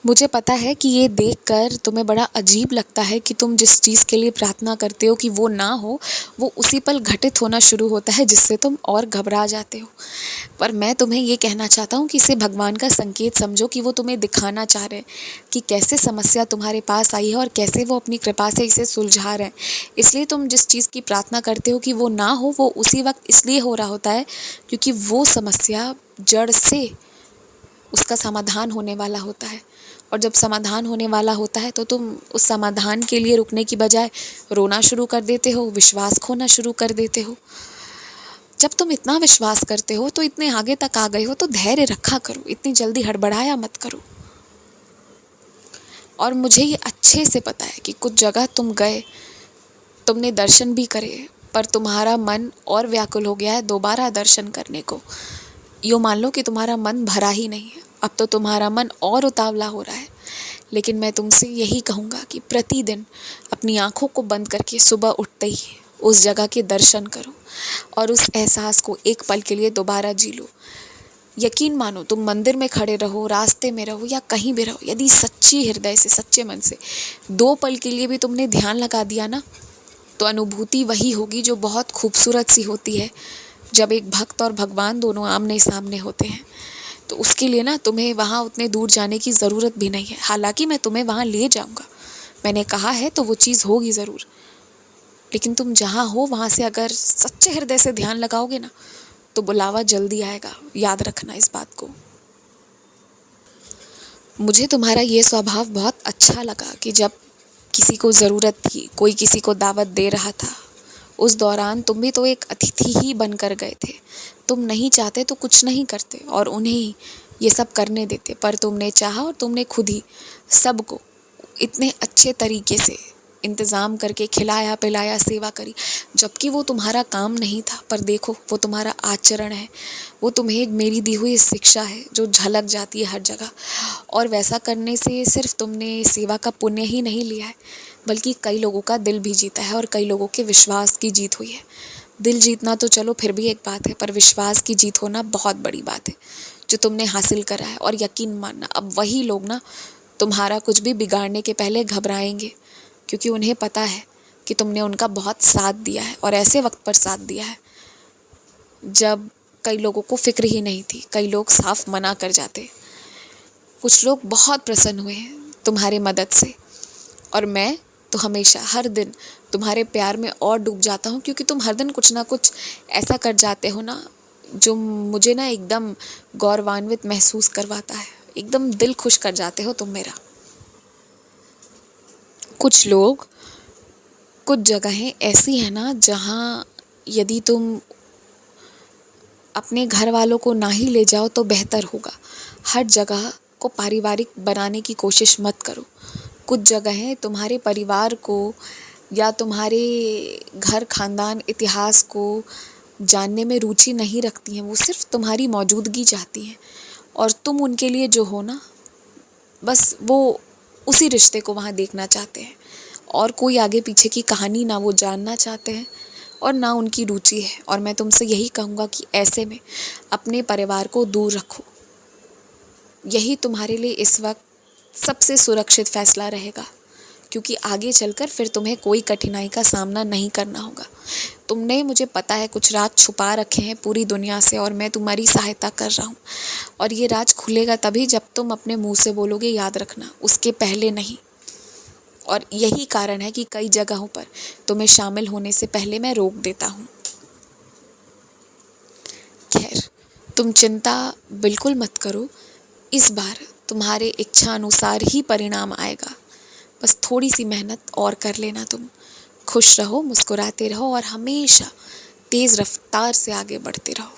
मुझे पता है कि ये देखकर तुम्हें बड़ा अजीब लगता है कि तुम जिस चीज़ के लिए प्रार्थना करते हो कि वो ना हो, वो उसी पल घटित होना शुरू होता है, जिससे तुम और घबरा जाते हो। पर मैं तुम्हें ये कहना चाहता हूँ कि इसे भगवान का संकेत समझो कि वो तुम्हें दिखाना चाह रहे हैं कि कैसे समस्या तुम्हारे पास आई है और कैसे वो अपनी कृपा से इसे सुलझा रहे हैं। इसलिए तुम जिस चीज़ की प्रार्थना करते हो कि वो ना हो, वो उसी वक्त इसलिए हो रहा होता है क्योंकि वो समस्या जड़ से उसका समाधान होने वाला होता है। और जब समाधान होने वाला होता है तो तुम उस समाधान के लिए रुकने की बजाय रोना शुरू कर देते हो, विश्वास खोना शुरू कर देते हो। जब तुम इतना विश्वास करते हो, तो इतने आगे तक आ गए हो, तो धैर्य रखा करो, इतनी जल्दी हड़बड़ाया मत करो। और मुझे ये अच्छे से पता है कि कुछ जगह तुम गए, तुमने दर्शन भी करे, पर तुम्हारा मन और व्याकुल हो गया है दोबारा दर्शन करने को। यूँ मान लो कि तुम्हारा मन भरा ही नहीं है, अब तो तुम्हारा मन और उतावला हो रहा है। लेकिन मैं तुमसे यही कहूँगा कि प्रतिदिन अपनी आँखों को बंद करके सुबह उठते ही उस जगह के दर्शन करो और उस एहसास को एक पल के लिए दोबारा जी लो। यकीन मानो, तुम मंदिर में खड़े रहो, रास्ते में रहो या कहीं भी रहो, यदि सच्ची हृदय से, सच्चे मन से 2 पल के लिए भी तुमने ध्यान लगा दिया ना, तो अनुभूति वही होगी जो बहुत खूबसूरत सी होती है जब एक भक्त और भगवान दोनों आमने सामने होते हैं। तो उसके लिए ना तुम्हें वहाँ उतने दूर जाने की ज़रूरत भी नहीं है। हालांकि मैं तुम्हें वहाँ ले जाऊँगा, मैंने कहा है तो वो चीज़ होगी ज़रूर। लेकिन तुम जहाँ हो वहाँ से अगर सच्चे हृदय से ध्यान लगाओगे ना, तो बुलावा जल्दी आएगा। याद रखना इस बात को। मुझे तुम्हारा ये स्वभाव बहुत अच्छा लगा कि जब किसी को ज़रूरत थी, कोई किसी को दावत दे रहा था, उस दौरान तुम भी तो एक अतिथि ही बनकर गए थे। तुम नहीं चाहते तो कुछ नहीं करते और उन्हें ये सब करने देते, पर तुमने चाहा और तुमने खुद ही सबको इतने अच्छे तरीके से इंतज़ाम करके खिलाया पिलाया, सेवा करी, जबकि वो तुम्हारा काम नहीं था। पर देखो, वो तुम्हारा आचरण है, वो तुम्हें मेरी दी हुई शिक्षा है जो झलक जाती है हर जगह। और वैसा करने से सिर्फ तुमने सेवा का पुण्य ही नहीं लिया है, बल्कि कई लोगों का दिल भी जीता है और कई लोगों के विश्वास की जीत हुई है। दिल जीतना तो चलो फिर भी एक बात है, पर विश्वास की जीत होना बहुत बड़ी बात है जो तुमने हासिल करा है। और यकीन मानना, अब वही लोग ना तुम्हारा कुछ भी बिगाड़ने के पहले घबराएंगे, क्योंकि उन्हें पता है कि तुमने उनका बहुत साथ दिया है और ऐसे वक्त पर साथ दिया है जब कई लोगों को फिक्र ही नहीं थी। कई लोग साफ मना कर जाते। कुछ लोग बहुत प्रसन्न हुए हैं तुम्हारे मदद से, और मैं तो हमेशा हर दिन तुम्हारे प्यार में और डूब जाता हूँ, क्योंकि तुम हर दिन कुछ ना कुछ ऐसा कर जाते हो ना जो मुझे ना एकदम गौरवान्वित महसूस करवाता है। एकदम दिल खुश कर जाते हो तुम मेरा। कुछ लोग, कुछ जगहें ऐसी हैं ना जहाँ यदि तुम अपने घर वालों को ना ही ले जाओ तो बेहतर होगा। हर जगह को पारिवारिक बनाने की कोशिश मत करो। कुछ जगहें तुम्हारे परिवार को या तुम्हारे घर खानदान इतिहास को जानने में रुचि नहीं रखती हैं, वो सिर्फ तुम्हारी मौजूदगी चाहती हैं। और तुम उनके लिए जो हो ना, बस वो उसी रिश्ते को वहाँ देखना चाहते हैं, और कोई आगे पीछे की कहानी ना वो जानना चाहते हैं और ना उनकी रुचि है। और मैं तुमसे यही कहूँगा कि ऐसे में अपने परिवार को दूर रखो। यही तुम्हारे लिए इस वक्त सबसे सुरक्षित फैसला रहेगा, क्योंकि आगे चलकर फिर तुम्हें कोई कठिनाई का सामना नहीं करना होगा। तुमने, मुझे पता है, कुछ राज छुपा रखे हैं पूरी दुनिया से, और मैं तुम्हारी सहायता कर रहा हूँ। और ये राज खुलेगा तभी जब तुम अपने मुंह से बोलोगे, याद रखना, उसके पहले नहीं। और यही कारण है कि कई जगहों पर तुम्हें शामिल होने से पहले मैं रोक देता हूँ। खैर, तुम चिंता बिल्कुल मत करो, इस बार तुम्हारे इच्छा अनुसार ही परिणाम आएगा। बस थोड़ी सी मेहनत और कर लेना तुम। खुश रहो, मुस्कुराते रहो और हमेशा तेज़ रफ्तार से आगे बढ़ते रहो।